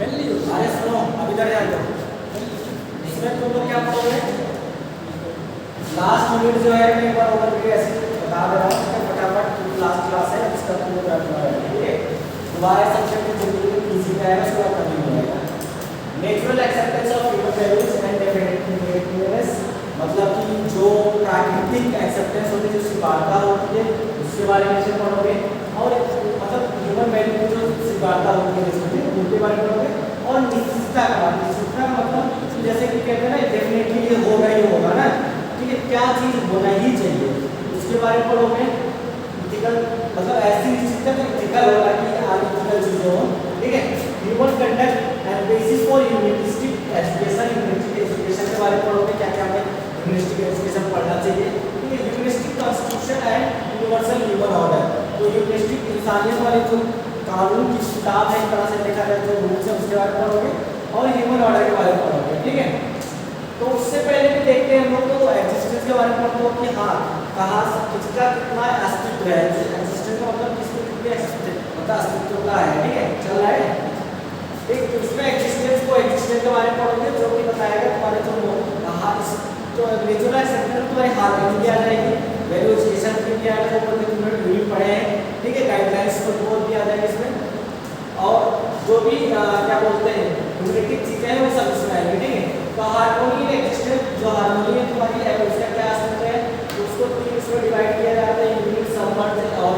अरे सुनो अभी इधर आ जाओ। इसमें तुम लोग क्या पढ़ोगे? लास्ट यूनिट जो है मैं एक बार ओवरव्यू ऐसे बता दे रहा हूँ, फटाफट लास्ट क्लास है इसका तुम लोग रखना है, ठीक है। दोबारा सब्जेक्ट में जिंदगी में इजी का है उसको करनी पड़ेगा। Natural acceptance of human values and definiteness, मतलब कि जो प्राकृतिक एक्सेप्टेंस होती है, जो स्वीकारता होती है उसके बारे में से पढ़ोगे, और मतलब ह्यूमन वैल्यू की जो स्वीकारता होती है उनके बारे में पढ़ोगे। और निश्चितता का मतलब जैसे कि कहते हैं ना डेफिनेटली ये होगा ही होगा ना, ठीक है, क्या चीज़ होना ही चाहिए उसके बारे में पढ़ोगे। इथिकल मतलब ऐसी निश्चितता जो इथिकल होगा कि अनइथिकल चीज़ें हो, ठीक है। Human conduct and bases for humanistic education, humanistic education के बारे में पढ़ोगे, क्या क्या हमें ह्यूमनिस्टिक एजुकेशन पढ़ना चाहिए, ठीक है। Humanistic constitution and universal human order, तो ह्यूमनिस्टिक इंसानियत वाले जो कानून की किताब है एक तरह से देखा जाए जो रूल्स है उसके बारे में पढ़ोगे, और ह्यूमन ऑर्डर के बारे में पढ़ोगे, ठीक है। तो उससे पहले भी देखते हैं हम लोग तो एग्जिस्टेंस के बारे में पढ़ते हो कि हाँ कहाँ किसका कितना अस्तित्व है, एग्जिस्टेंस का मतलब किसको कितने मतलब अस्तित्व का है, ठीक है, चल रहा है। एक उसमें एग्जिस्टेंस को एक्जिस्टेंस के बारे में पढ़ोगे जो कि बताएगा तुम्हारे जो तो नेचुरल एक्सेप्टेंस तुम्हारी हार्मनी भी आ जाएगी, वैल्यू एजुकेशन भी आ जाएगा, ऊपर तुमने यूनिट पढ़े हैं, ठीक है, गाइडलाइंस को बहुत भी आ जाएगा इसमें, और जो भी क्या बोलते हैं ह्यूमनिस्टिक चीज़ें हैं वो सब इसमें आएंगी, ठीक है। तो हार्मोनी एक्जिस्टेंस, जो हार्मोनी है तुम्हारी है उसका क्या अस्तित्व है, तो उसको तीन इसमें डिवाइड किया जाता है, यूनिट, सबवर्ड और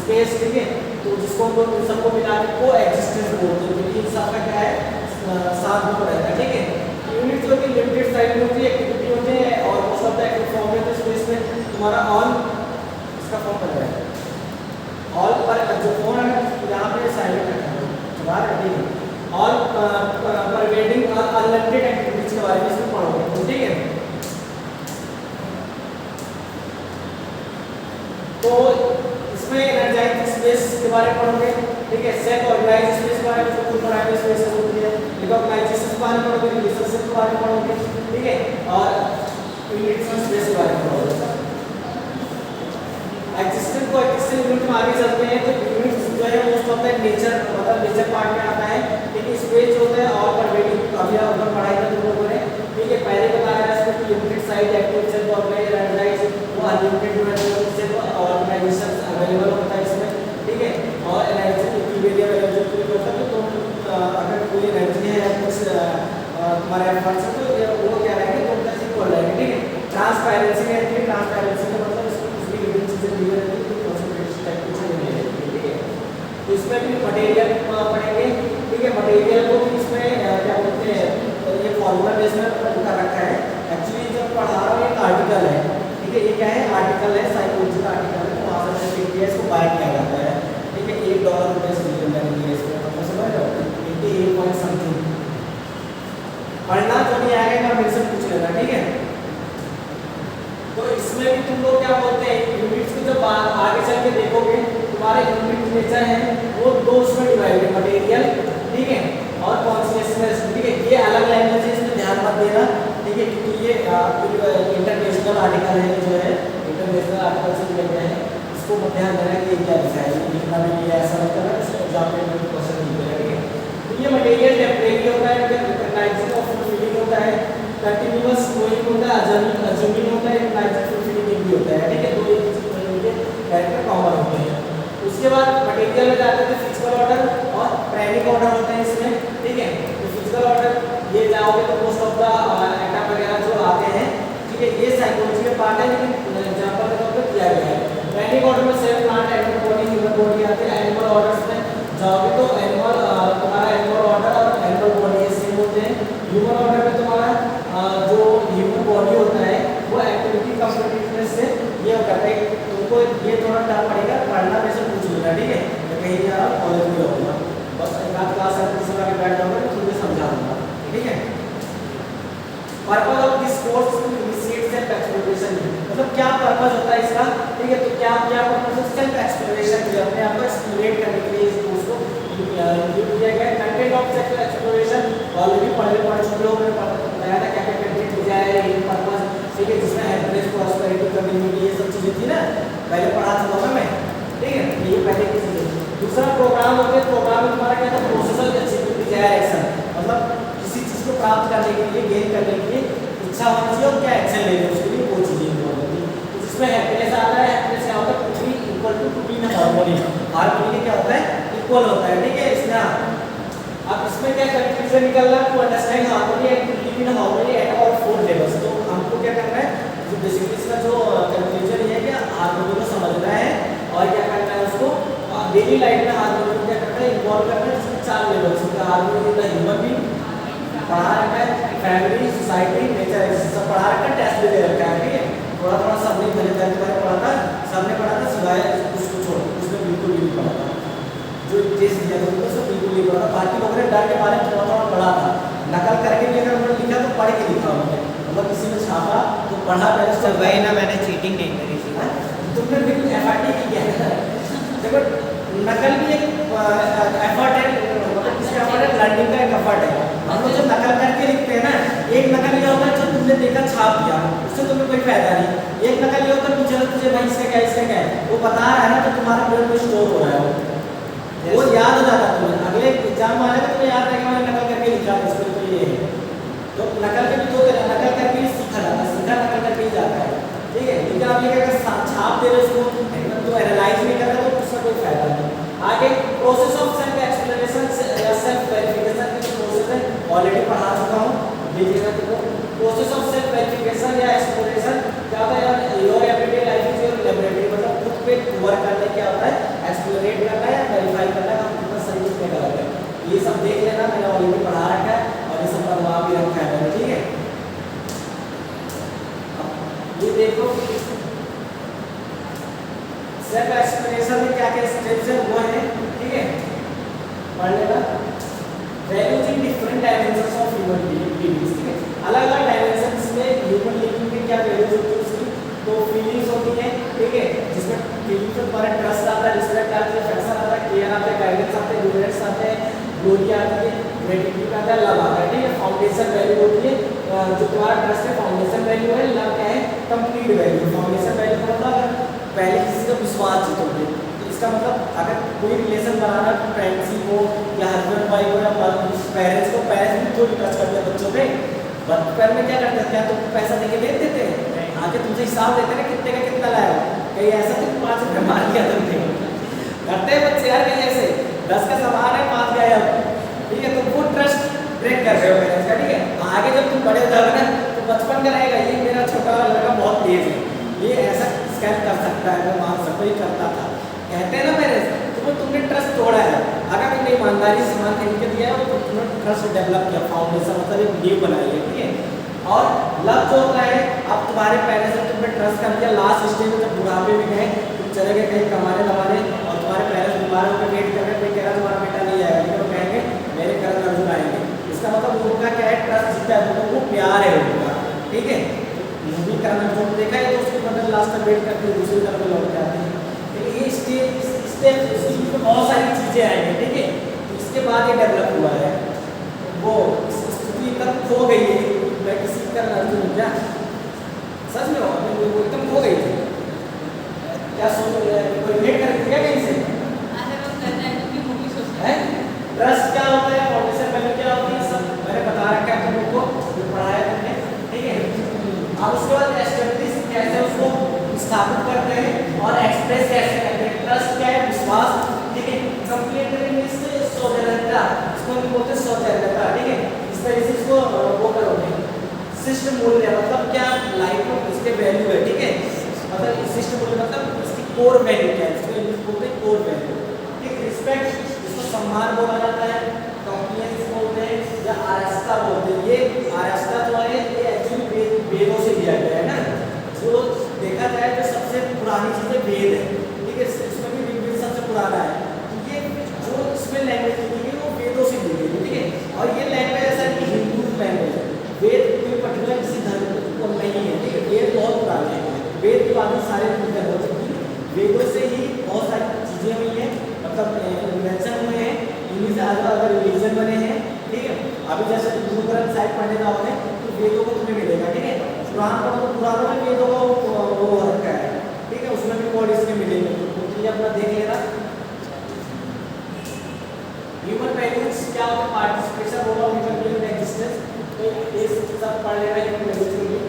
स्पेस, ठीक है। तो जिसको हम लोग सबको मिला के को एक्जिस्टेंस बोलते हैं, क्योंकि इन सबका क्या है साथ में रहता है, ठीक है। यूनिट जो कि लिमिटेड साइज में होती है, एक्टिविटी होते हैं, और वो सब एक्टिव फॉर्म में, तो स्पेस में तुम्हारा ऑन इसका फॉर्म बन जाएगा ऑल पर, जो फोन है यहाँ पे साइलेंट रखना है बाहर, ठीक है। ऑल परवेडिंग और अनलिमिटेड एक्टिविटीज के बारे में इसमें पढ़ोगे, ठीक है। तो इसमें एनर्जाइज स्पेस के बारे में पढ़ोगे, ठीक है। सेल्फ ऑर्गेनाइज स्पेस के बारे में जो प्राइमरी स्पेसेस होती है, रिकॉग्नाइजेशन के बारे में पढ़ोगे, रिलेशनशिप के बारे में पढ़ोगे, ठीक है, और यूनिट स्पेस के बारे में पढ़ोगे। एक्जिस्टेंस को एक्जिस्टेंस यूनिट में आगे चलते हैं, तो यूनिट जो है मोस्ट ऑफ द नेचर मतलब नेचर पार्ट में आता है, लेकिन स्पेस जो होता है और परवेडिंग अभी ऊपर पढ़ाई कर तुम लोगों ने, ठीक है। पहले बताया इसको कि limited size active self organize energize वो अनलिमिटेड सेल्फ ऑर्गेनाइजेशन अवेलेबल होता है इसमें, ठीक है। और एनर्जी इक्विलिब्रियम एनर्जी मतलब तो अगर कोई एनर्जी है या कुछ तुम्हारे एफर्ट्स है तो वो क्या रहेंगे तो उनका इक्वल रहेंगे, ठीक है। ट्रांसपेरेंसी है, ट्रांसपेरेंसी का मतलब इसको किसी भी चीजें दी रहती है तो कॉन्सेंट्रेशन टाइप की चीजें नहीं रहती, ठीक है। तो इसमें भी मटेरियल पढ़ेंगे, ठीक है। मटेरियल को भी इसमें क्या बोलते हैं, ये फॉर्मूला बेस में कर रखा है। एक्चुअली जब पढ़ा रहा हूँ एक आर्टिकल है, ठीक है, ये क्या है आर्टिकल है, साइकोलॉजी का आर्टिकल है, तो वहाँ से मैंने लिख इसको बाय किया जाता है, ठीक है। $1 रुपये से मैंने लिया इसको, मतलब समझ रहे हो 88 पॉइंट समथिंग। पढ़ना जो नहीं आएगा मेरे से पूछ लेना, ठीक है। तो इसमें भी तुम लोग क्या बोलते हैं यूनिट्स को जब आगे चल के देखोगे तुम्हारे यूनिट नेचर है वो दो उसमें डिवाइड है, मटेरियल, ठीक है, और कॉन्शियसनेस, ठीक है। ये अलग लैंग्वेज है, इसमें ध्यान मत देना, ठीक है, क्योंकि ये इंटरनेशनल आर्टिकल है, जो है इंटरनेशनल आर्टिकल से लिया गया है, इसको मत ध्यान देना कि ये क्या लिखा है, लिखना भी लिया ऐसा नहीं करना, इसको एग्जाम में क्वेश्चन नहीं मिलेगा, ठीक है। तो ये मटेरियल टेम्परेरी होता है, रिकॉग्नाइजिंग और फुलफिलिंग होता है, कंटिन्यूअस फ्लोइंग होता है, अज्यूमिंग होता है, रिकॉग्नाइजिंग फुलफिलिंग भी होता है, ठीक है। तो ये कैरेक्टर कॉमन होते हैं। उसके बाद मटेरियल में जाते हैं फिजिकल ऑर्डर और प्राइमिक ऑर्डर होते हैं इसमें, ठीक है। तो फिजिकल ऑर्डर ये जाओगे तो मोस्ट ऑफ द एटम वगैरह जो आते हैं, ठीक है, ये साइकोलॉजी के पार्ट है, लेकिन एग्जांपल के तौर पे दिया गया है। प्राइमिक ऑर्डर में cell, plant, animal body, human body आते हैं। एनिमल ऑर्डर्स में जाओगे तो एनिमल तुम्हारा एनिमल ऑर्डर और एनिमल बॉडी ये सेम होते हैं। ह्यूमन ऑर्डर में तुम्हारा जो ह्यूमन बॉडी होता है वो एक्टिविटी कम्पिटिटिवनेस से ये होता है, तुमको ये थोड़ा टर्म पड़ेगा, पढ़ना में से पूछ लेना, ठीक है। मैं कहीं जा रहा हूँ कॉलेज में रहूँगा, बस एक आध क्लास से आगे बैठ जाऊँगा तो तुझे समझा दूँगा, ठीक है। Purpose of this course to initiate self exploration, मतलब क्या पर्पज होता है इसका, ठीक है। तो क्या पर्पज है सेल्फ एक्सप्लोरेशन के, अपने आप को एक्सप्लोरेट करने के लिए इस कोर्स को इंक्लूड किया गया है। Content of self exploration already पढ़ चुके हो, मैंने बताया था क्या क्या कंटेंट दिया है, ये पर्पज, ठीक है, जिसमें हैप्पीनेस, प्रॉस्पेरिटी, कम्युनिटी ये सब चीजें थी ना, पहले पढ़ा चुका हूं मैं, ठीक है। ये पहले की चीजें। दूसरा प्रोग्राम होते हैं, प्रोग्राम में तुम्हारा क्या था process of achieving desire action, समझने के लिए, गेन करने के लिए इच्छा होनी चाहिए और क्या एक्शन लेने उसके लिए वो चीज़ें इन्वॉल्व होती है। तो जिसमें हैप्पीनेस आता है, हैप्पीनेस क्या होता है, to be equal to be in harmony, harmony क्या होता है, इक्वल होता है, ठीक है। इसमें अब इसमें क्या कंक्लूजन निकल रहा है, to understand harmony and to live in harmony at all 4 levels. तो हमको क्या करना है, जो बेसिकली इसका जो कंक्लूजन ये है कि हार्मोनी को समझना है और क्या करना है उसको डेली लाइफ में हार्मोनी को क्या करना है, इन्वॉल्व करना है। जिसमें 4 लेवल्स होते हैं, harmony in the human being पढ़ा रखा है, फैमिली, सोसाइटी, नेचर, सब पढ़ा रखा है, टेस्ट भी दे रखा है, ठीक है। थोड़ा थोड़ा सब नहीं पहले तक मैंने पढ़ा था, सबने पढ़ा था सिवाय उसको छोड़, उसमें बिल्कुल भी नहीं पढ़ा था, जो टेस्ट दिया था उसमें बिल्कुल नहीं पढ़ा था। बाकी लोगों ने डर के बारे में थोड़ा थोड़ा पढ़ा था, नकल करके भी अगर उन्होंने लिखा तो पढ़ के लिखा उन्होंने, मतलब किसी ने छापा तो पढ़ा पहले से। वही ना, मैंने चीटिंग नहीं करी थी। तुमने बिल्कुल एफर्ट ही किया है। देखो नकल भी एक एफर्ट है, मतलब किसका एफर्ट है, लर्निंग का एक एफर्ट है। हम लोग जो नकल करके लिखते हैं ना, एक नकल ये होता है जो तुमने देखा छाप दिया, उससे तुम्हें कोई फायदा नहीं। एक नकल ये होता है पूछा तुझे भाई इसका क्या इसका क्या है, वो बता रहा है ना, तो तुम्हारे ब्रेन में स्टोर हो रहा है, वो याद हो जाता है तुम्हें। अगले एग्जाम में आएगा तुम्हें याद रहेगा मैंने नकल करके लिखा था इसको, तो ये है। तो नकल के भी दो तरह, नकल करके ही सीखा जाता है, सीखा नकल करके ही जाता है, ठीक है। लेकिन आप ये अगर छाप दे रहे हो उसको एकदम तो एनालाइज नहीं कर रहे तो उसका कोई फायदा नहीं। आगे प्रोसेस ऑफ सेल्फ एक्सप्लेनेशन या सेल्फ वेरिफिकेशन की प्रोसेस है, ऑलरेडी पढ़ा चुका हूँ, देखिएगा। देखो प्रोसेस ऑफ सेल्फ वेरिफिकेशन या एक्सप्लेनेशन क्या होता है यार, your everyday life is your laboratory, मतलब खुद पे वर्क करने क्या होता है, एक्सप्लोरेट करना है, वेरीफाई करना है, हम कितना सही कितने गलत है, ये सब देख लेना, मैंने ऑलरेडी पढ़ा रखा है और ये सब करवा भी रखा है मैंने, ठीक है। ये देखो सेल्फ एक्सप्लेनेशन में क्या क्या स्टेप्स है वो है, ठीक है, पढ़ लेना। Values in different dimensions of human beings, ठीक है, अलग अलग डायमेंशंस में ह्यूमन बीइंग में क्या वैल्यूज होती है उसकी, तो फीलिंग्स होती है, ठीक है, जिसमें फीलिंग्स में पर ट्रस्ट आता है, रिस्पेक्ट आती है, अफेक्शन आता है, केयर आता है, गाइडेंस आते हैं, रिग्रेट्स आते हैं, ग्लोरी आती है, ग्रेटिट्यूड आता है, लव आता है, ठीक है। फाउंडेशन वैल्यू होती है, जो तुम्हारा ट्रस्ट है फाउंडेशन वैल्यू है, लव क्या है कंप्लीट वैल्यू। फाउंडेशन वैल्यू का मतलब पहले किसी का विश्वास जीतोगे, तो इसका मतलब अगर कोई रिलेशन बनाना, फ्रेंडशिप हो या हस्बैंड वाइफ हो या पेरेंट्स को, पेरेंट्स भी थोड़ी ट्रस्ट करते हैं बच्चों पे। बचपन में क्या करते हैं, क्या तुमको पैसा देके दे देते हैं, आके तुमसे हिसाब देते हैं कितने का कितना लाया, कहीं ऐसा तो 5 रुपये मार दिया तुमने, करते हैं बच्चे यार कहीं ऐसे, 10 का सामान है 5 गया, ठीक है, तो वो ट्रस्ट ब्रेक कर रहे हो पेरेंट्स का, ठीक है। आगे जब तुम बड़े हो जाओगे ना तो बचपन का रहेगा, ये मेरा छोटा लड़का बहुत तेज है, ये ऐसा स्कैन कर सकता है, मैं मान सकता ही करता था, कहते हैं ना पेरेंट्स, तो तुमने ट्रस्ट तोड़ा है। अगर तुमने ईमानदारी से सामान खरीद के दिया है तो तुमने ट्रस्ट डेवलप किया, फाउंडेशन मतलब एक नींव बनाई है, ठीक है। और लव जो होता है, अब तुम्हारे पेरेंट्स ने तुमने ट्रस्ट कर दिया, लास्ट स्टेज में जब बुढ़ापे में गए, तुम चले गए कहीं कमाने दमाने और तुम्हारे पेरेंट्स बीमार होकर वेट कर रहे हैं, कोई कह रहा तुम्हारा बेटा नहीं आएगा, लेकिन वो कहेंगे मेरे करण अर्जुन आएंगे, इसका मतलब उनका क्या है, ट्रस्ट जीता है, उनको प्यार है उनका, ठीक है। मूवी करण अर्जुन देखा है तो उसके बदले लास्ट तक वेट करके दूसरी तरफ लौट जाते हैं, लेकिन ये स्टेप इसमें बहुत सारी चीज़ें आएंगी, ठीक है। इसके बाद ये डेवलप हुआ है, वो स्थिति एकदम खो गई है, मैं किसी करण अर्जुन क्या सच में हो अभी वो एकदम खो गई थी, क्या सोच कोई वेट कर दिया कहीं से ट्रस्ट क्या होता है, फाउंडेशन वैल्यू क्या होती है, सब मैंने बता रखा है तुम लोग को, जो पढ़ाया तुमने, ठीक है। अब उसके बाद एस्टेब्लिश कैसे उसको स्थापित करते हैं और एक्सप्रेस कैसे करते हैं, ट्रस्ट क्या है, विश्वास, ठीक है। कंप्लीट इससे सौजन्यता, इसको हम बोलते हैं सौजन्यता, ठीक है। इस तरीके से इसको वो करोगे, शिष्ट मूल्य मतलब क्या लाइफ में इसके वैल्यू है, ठीक है, मतलब शिष्ट मूल्य मतलब इसकी कोर वैल्यू क्या है, इसको इंग्लिश बोलते हैं कोर वैल्यू, ठीक। रिस्पेक्ट सम्मान बोला जाता है, कॉम्प्लियंस बोलते हैं या आरस्ता बोलते हैं। ये आरस्ता जो है ये एक्चुअली वेदों से लिया गया है ना, जो देखा जाए तो सबसे पुरानी चीज़ें वेद है, ठीक है, इसमें भी ऋग्वेद सबसे पुराना है, तो ये जो इसमें लैंग्वेज ली गई वो वेदों से ली गई, ठीक है। और ये लैंग्वेज ऐसा कि हिंदू लैंग्वेज है, वेद कोई पर्टिकुलर किसी धर्म को नहीं है, ठीक है, वेद बहुत पुराने हैं, वेद के बाद में सारे धर्म हो चुकी है, वेदों से ही बहुत सारी चीज़ें हुई हैं, मतलब इन्वेंशन हुए हैं, इन्हीं से अलग अलग रिलीजन बने हैं, ठीक है। अभी जैसे गुरु ग्रंथ साहिब पढ़ने जाओगे तो वेदों को तुम्हें मिलेगा, ठीक है। पुराण पढ़ो तो पुराणों में वेदों का वो रखा है, ठीक है, उसमें भी कोड इसके मिलेंगे, तो ये अपना देख लेना। ह्यूमन वैल्यूज क्या होता है, participation role of human being in existence, तो ये लेगा ह्यूमन वैल्यूज के लिए,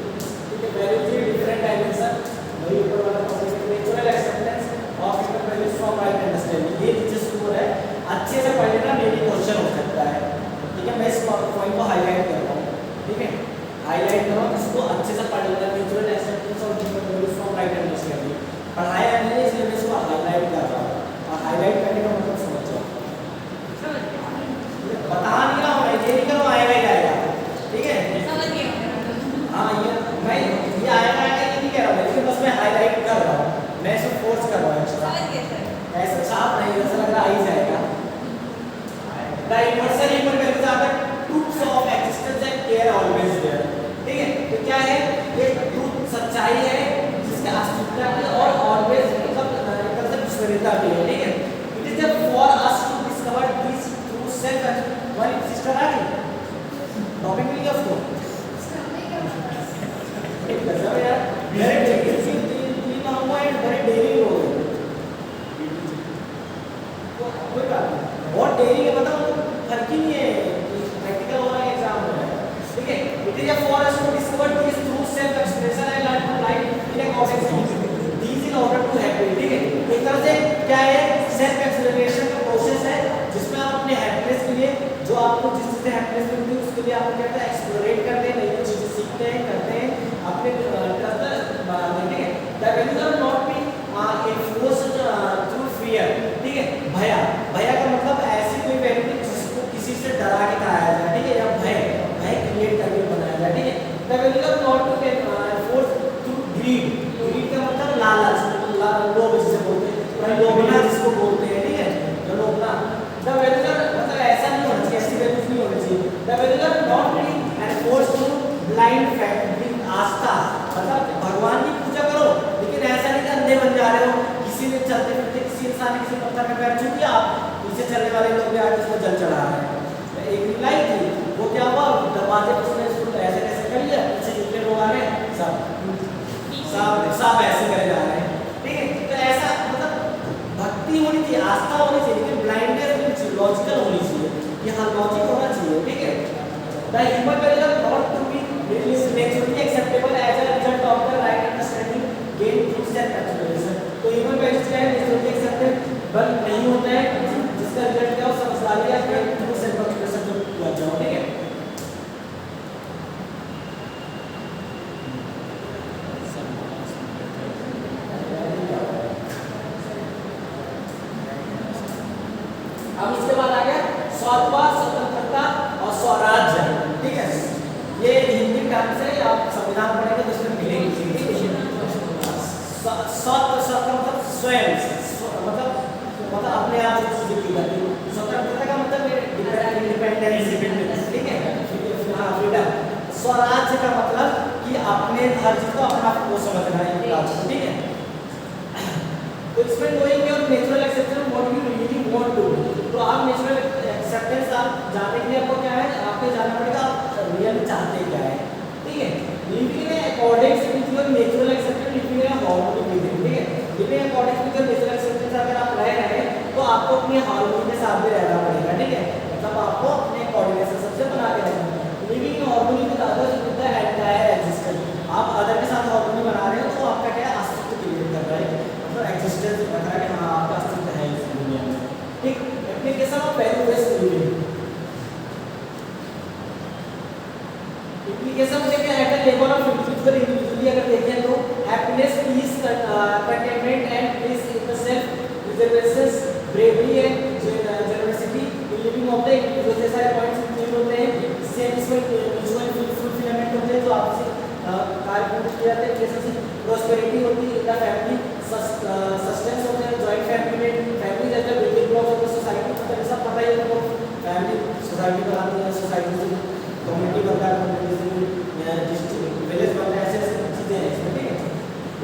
ठीक है। वैल्यूज के डिफरेंट डायमेंशन, वही ऊपर वाला टॉपिक है, natural acceptance of human values from right understanding. ये नीचे स्कोर है, अच्छे से पढ़ लेना, मेरी क्वेश्चन हो सकता है, ठीक है। मैं इस पॉइंट को हाईलाइट कर रहा हूँ, ठीक है, हाईलाइट करो, इसको अच्छे से पढ़ लेना। Natural acceptance of human values from right understanding पढ़ाया नहीं है, इसलिए मैं इसको हाईलाइट कर रहा हूँ, और हाईलाइट करने का मतलब समझो, बता नहीं रहा हूँ मैं, ये नहीं करो आएगा ही आएगा, ठीक है। हाँ ये मैं ये आएगा ये नहीं कह रहा हूँ, लेकिन बस मैं हाईलाइट कर रहा हूँ, मैं इसको फोर्स कर रहा हूँ एक्स्ट्रा, ऐसा छाप नहीं, ऐसा लग रहा आ ही जाएगा। The universal human values are the truths of existence and care always there, ठीक है। तो क्या है ये ट्रूथ, सच्चाई है जिसका अस्तित्व है और ऑलवेज मतलब एक तरह से विश्वसनीयता भी है, ठीक है। It is just for us to discover this true self. One sister आ गई, टॉपिक मिल गया उसको, एक गजब यार, मेरे टेक्निकल तीन मांगो एंड बड़े डेरी हो गए, तो कोई बात नहीं, बहुत डेरी है, मतलब फर्क ही नहीं है, प्रैक्टिकल हो रहा है, एग्जाम हो रहा है, ठीक है। It is for us to discover this true self expression and learn to life in according to these in order to happy, ठीक है। एक तरह से क्या है, सेल्फ एक्सप्लोरेशन का प्रोसेस है जिसमें आप अपने हैप्पीनेस के लिए, जो आपको जिस चीज से हैप्पीनेस मिलती है उसके लिए आप क्या करते हैं, एक्सप्लोरेट करते हैं, नई चीजें सीखते हैं, करते हैं, अपने ट्रस्ट बढ़ाते हैं, ठीक है। The values are not be enforced through fear, ठीक है। भया का मतलब ऐसी कोई वैल्यू जिसको किसी से डरा के कराया जाए, ठीक है, या भय क्रिएट करके बनाया जाए, ठीक है। The values are not to enforce through greed का मतलब लालच, लोभ जिसे बोलते हैं, लोभना जिसको बोलते हैं, ठीक है, जो लोभना। द वैल्यूज आर मतलब ऐसा नहीं होना चाहिए, ऐसी वैल्यूज नहीं होनी चाहिए। The values are not be enforce through blind fact, आस्था, मतलब भगवान की पूजा करो लेकिन ऐसा नहीं कि अंधे बन जा रहे हो, किसी ने चलते फिरते किसी इंसान ने किसी पत्थर में पैर छू दिया, आप पीछे चलने वाले लोग भी आके उसको जल चढ़ा रहे हैं। एक रिलाई थी, वो क्या हुआ, दरवाजे पर उसने इसको ऐसे कैसे कर लिया, पीछे जितने लोग आ रहे हैं सब ऐसे करे जा रहे हैं, ठीक है। तो ऐसा मतलब भक्ति होनी चाहिए, आस्था होनी चाहिए, लेकिन ब्लाइंडनेस होनी चाहिए, लॉजिकल होनी चाहिए, ये हर लॉजिक होना चाहिए, ठीक है। The human values are not to be naturally acceptable as a result of the right understanding gain through self exploration. तो ह्यूमन वैल्यूज क्या है, नेचुरली एक्सेप्टेबल नहीं होता है, जिसका रिजल्ट क्या हो, समझदारी या गेन थ्रू सेल्फ एक्सप्लोरेशन जो हुआ जाओ, ठीक है। अब इसके बाद आ गया स्वार्थवाद, स्वतंत्रता और स्वराज्य, ठीक है। ये हिंदी टर्म से आप संविधान पढ़ेंगे तो इसमें मिलेगी, ठीक है। स्वतंत्र मतलब स्वयं, मतलब अपने आप से चीजें की जाती है। स्वतंत्रता का मतलब इंडिपेंडेंस, ठीक है, हाँ फ्रीडम। स्वराज्य का मतलब कि अपने हर चीज को अपना वो समझना है, ठीक है। तो इसमें going your natural acceptance what you really want to do, तो आप नेचुरल एक्सेप्टेंस आप जानने के लिए आपको क्या है, आपको जानना पड़ेगा आप रियल चाहते क्या है, ठीक है। Living in according with your natural acceptance, living in harmony with it, ठीक है। Living in according with your natural acceptance अगर आप रह रहे हैं तो आपको अपनी हार्मनी के साथ भी रहना पड़ेगा, ठीक है। मतलब आपको अपने कोऑर्डिनेशन सबसे बना के रखना है। Living in harmony with others with the entire existence, आप अदर के साथ हार्मनी बना रहे हो तो आपका क्या अस्तित्व क्रिएट कर रहा है, मतलब एक्जिस्टेंस बता रहा है कि हाँ आपका अस्तित्व है इस दुनिया में, ठीक। Application of value based living, application में क्या at the level of individually अगर देखें तो happiness, peace, containment and peace in the self, reservations, bravery and generosity in living of the individual, जैसे सारे पॉइंट्स इंक्लूड होते हैं। इससे इसमें म्यूचुअल फुलफिलमेंट होते हैं, जो आपसे कार्य पूर्ण किया जाता है, रिलेशनशिप, प्रोस्पेरिटी होती है इन द फैमिली, सस्टेंस होते हैं जॉइंट फैमिली में, family as a building block of the society, मतलब सब पता ही है आपको, फैमिली सोसाइटी बनाती है, सोसाइटी से कम्युनिटी बनता है, कम्युनिटी से डिस्ट्रिक्ट विलेज बनता है, ऐसे चीजें हैं इसमें, ठीक है।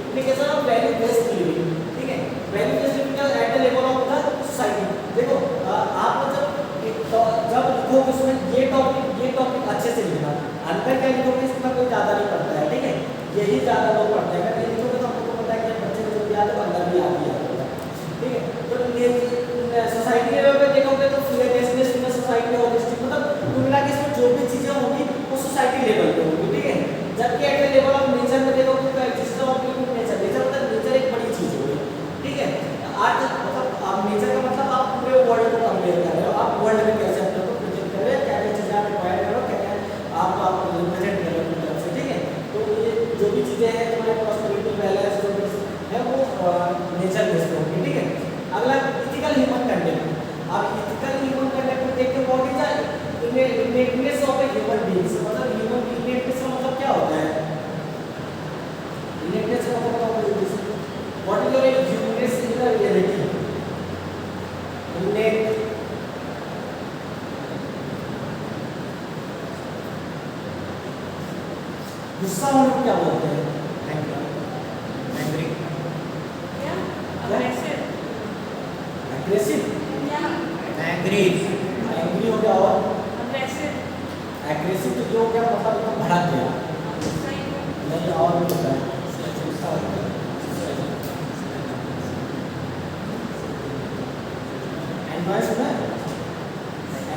Application of value based living, ठीक है। Value based living at the level of the society, देखो आप मतलब जब लिखोगे उसमें ये टॉपिक अच्छे से लिखना, अंदर क्या लिखोगे इसका कोई ज़्यादा नहीं पड़ता है, ठीक है। यही ज़्यादा लोग पढ़ते हैं, अगर ये लिखोगे तो आपको पता है कि बच्चे को जो याद है अंदर भी आ गया, ठीक है। तो सोसाइटी लेवल पे देखोगे तो फियरलेसनेस इन सोसाइटी और डिस्ट्रिक्ट, मतलब कुल मिला के इसमें जो भी चीज़ें होंगी वो सोसाइटी लेवल पे होंगी, ठीक है। गुस्सा होने को क्या बोलते हैं? Angry aggressive. एंग्री एंग्री हो गया और एग्रेसिव तो जो हो गया मतलब एकदम भड़क गया। नहीं और भी होता है। गुस्सा होता है। एनॉय सुना है?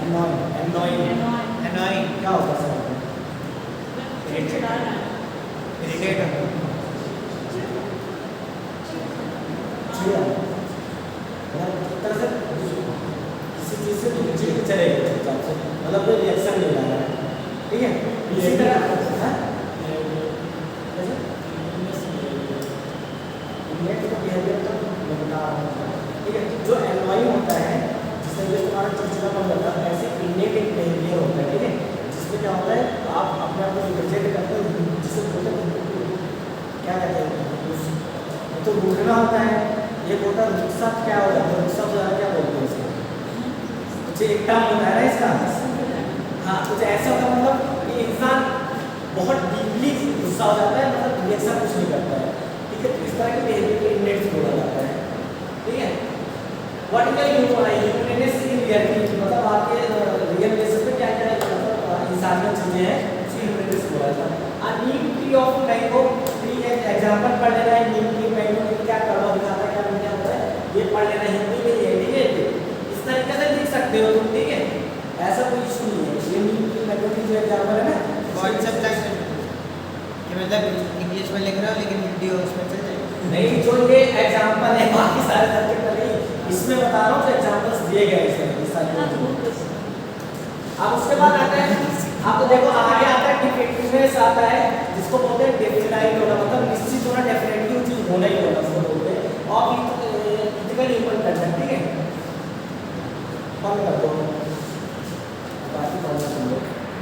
एनॉय एनॉय एनोइंग क्या होता है सर? इरिटेट चिड़ा मतलब एक तरह से किसी चीज़ से चिड़ चलेगा चुपचाप से, मतलब कोई रिएक्शन नहीं ला रहा है, ठीक है? इसी तरह हाँ इनमेट का बिहेवियर तो बता रहा हूँ, ठीक है? जो एनॉइंग होता है जिससे जो तुम्हारा चिड़चिड़ापन होता है, ऐसे इनमेट एक बिहेवियर होता है, ठीक है? जिसमें क्या होता है आप अपने आप को रिजेक्ट करते हो, जिससे बोलते हैं क्या कहते हैं तो रूठना होता है। ये होता है रुखसा, क्या हो जाता है रुखसा हो जाता है, क्या बोलते हैं इसको? कुछ एक टर्म होता है ना इसका, हाँ कुछ ऐसा होता है मतलब कि इंसान बहुत डीपली गुस्सा हो जाता है, मतलब रिएक्शन कुछ नहीं करता है, ठीक है? तो इस तरह के बिहेवियर को इनमेट बोला जाता है, ठीक है? व्हाट इज ह्यूमनेस इन रियलिटी, मतलब आपके रियल बेसिस पे क्या क्या मतलब इंसानियत चीजें हैं उसी ह्यूमनेस बोला जाता है। आ नीम ट्री ऑफ मैंगो ट्री एक एग्जांपल पढ़ लेना है, नीम ट्री मैंगो ट्री क्या कड़वा दिखाता है, क्या नहीं होता है, ये पढ़ लेना हिंदी में ही है, ठीक है? इस तरीके से लिख सकते हो तुम, ठीक है? ऐसा कोई इशू नहीं है। ये नीम ट्री मैंगो ट्री जो एग्जांपल है ना, कॉन्सेप्ट तक कि मतलब इंग्लिश में लिख रहा हूँ लेकिन हिंदी और उसमें चल जाएगा। नहीं जो ये एग्जांपल है बाकी सारे सब्जेक्ट में नहीं, इसमें बता रहा हूँ जो एग्जांपल्स दिए गए हैं इसमें इस सारे। अब उसके बाद आता है आपको देखो आगे आता है डिफेक्टिवनेस आता है, जिसको बोलते हैं डेफिनाइट होना, मतलब निश्चित होना, डेफिनेटली चीज होना ही होना उसको बोलते हैं। और इथिकल ह्यूमन कंडक्ट, ठीक है? फॉलो कर दो।